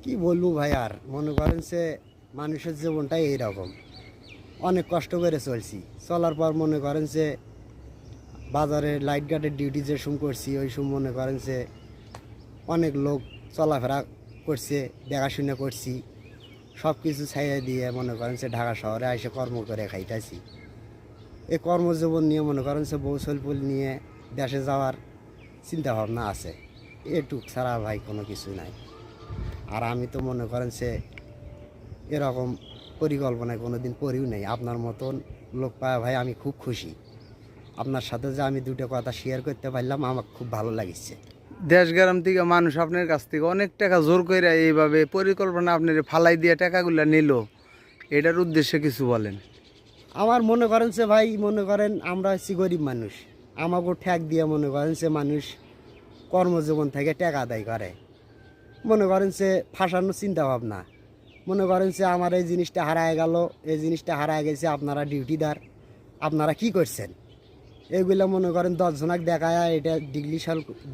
কি বলবো ভাই, আর মনে করেন সে মানুষের জীবনটাই এইরকম। অনেক কষ্ট করে চলছি, চলার পর মনে করেন যে বাজারে লাইট গার্ডের ডিউটি যে সুম করছি ওই সুম মনে করেন যে অনেক লোক চলাফেরা করছে, দেখাশোনা করছি, সব কিছু ছাইয়ে দিয়ে মনে করেন যে ঢাকা শহরে এসে কর্ম করে খাইতেছি। এই কর্মজীবন নিয়ে মনে করেন যে বৌসলপুল নিয়ে দেশে যাওয়ার চিন্তা ভাবনা আছে, এটুক ছাড়া ভাই কোনো কিছু নাই। আর আমি তো মনে করেন সে এরকম পরিকল্পনায় কোনো দিন পড়িও নেই। আপনার মতন লোক পায় ভাই আমি খুব খুশি। আপনার সাথে যে আমি দুটো কথা শেয়ার করতে পারলাম আমার খুব ভালো লাগিচ্ছে। দেশ গ্রাম থেকে মানুষ আপনার কাছ থেকে অনেক টাকা জোর করে এইভাবে পরিকল্পনা আপনার ফালাই দিয়ে টাকাগুলো নিল, এটার উদ্দেশ্যে কিছু বলেন। আমার মনে করেন সে ভাই, মনে করেন আমরা হচ্ছি গরিব মানুষ, আমাকে ঠ্যাক দিয়ে মনে করেন সে মানুষ কর্মজীবন থেকে টাকা আদায় করে। মনে করেন সে ফাঁসানোর চিন্তা ভাবনা। মনে করেন সে আমার এই জিনিসটা হারায় গেল, এই জিনিসটা হারায় গেছে, আপনারা ডিউটিদার, আপনারা কি করছেন, এইগুলো মনে করেন 10 জনাক দেখায় এটা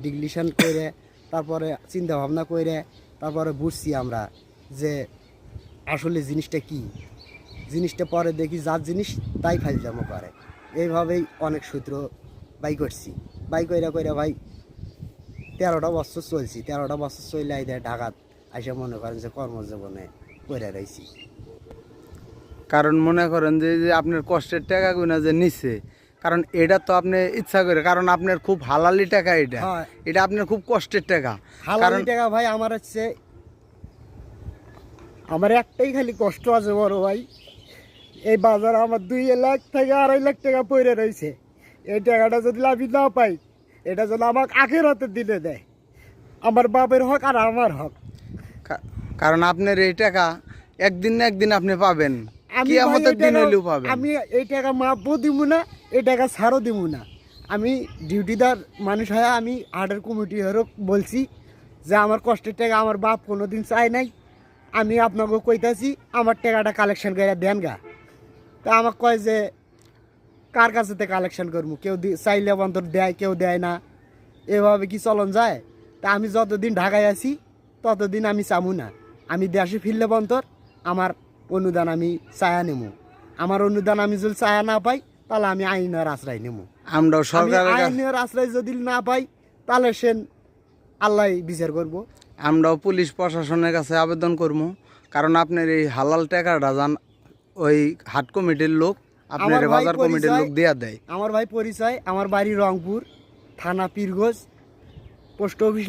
ডিগলিশন করে তারপরে চিন্তা ভাবনা করে তারপরে বুঝছি আমরা যে আসলে জিনিসটা কি। জিনিসটা পরে দেখি যার জিনিস তাই ফাইলজামো করে। এইভাবেই অনেক সূত্র বাই করছি, বাই কইরা ভাই 13টা বছর চলছি। 13টা বছর চলে আই দেয় ঢাকাত এসে মনে করেন যে কর্মজীবনে করে রয়েছি। কারণ মনে করেন যে যে আপনার কষ্টের টাকাগুলো যে নিচ্ছে, কারণ এটা তো আপনি ইচ্ছা করে, কারণ আপনার খুব হালালি টাকা, এটা হ্যাঁ, এটা আপনার খুব কষ্টের টাকা। হালালি টাকা ভাই। আমার হচ্ছে আমার একটাই খালি কষ্ট আছে বড় ভাই, এই বাজারে আমার 2 লাখ থেকে 2.5 লাখ টাকা পড়ে রয়েছে। এই টাকাটা যদি আমি না পাই, এটা যেন আমাকে আখের হাতে দিলে দেয়, আমার বাপের হক আর আমার হক। কারণ আপনার এই টাকা একদিন না একদিন আপনি পাবেন, আমি কিয়ামতের দিন হইলেও পাবেন। আমি এই টাকা মাপও দিব না, এই টাকা ছাড়ও দিব না। আমি ডিউটিদার মানুষ হয়ে আমি আর্ডার কমিটি হয়ে বলছি যে আমার কষ্টের টাকা আমার বাপ কোনো দিন চাই নাই। আমি আপনাকে কইতাছি আমার টাকাটা কালেকশন করে দেন গা। তা আমাকে কয় যে কার কাছে কালেকশন করবো, কেউ চাইলে বন্তর দেয়, কেউ দেয় না, এভাবে কি চলন যায়? তা আমি যতদিন ঢাকায় আছি ততদিন আমি চামু না। আমি দেশে ফিরলে বন্তর আমার অনুদান আমি চায়া নেবো। আমার অনুদান আমি যদি চায়া না পাই তাহলে আমি আইনের আশ্রয় নেবো। আমরাও সরকারের আইনের আশ্রয় যদি না পাই তাহলে সেন আল্লাহ বিচার করবো। আমরাও পুলিশ প্রশাসনের কাছে আবেদন করবো, কারণ আপনার এই হালাল টাকাটা যান ওই হাট কমিটির লোক আপনার বাজার কমিটির লোক দেয়া দেয়। আমার ভাই পরিচয়, আমার বাড়ি রংপুর, থানা পীরগঞ্জ, পোস্ট অফিস।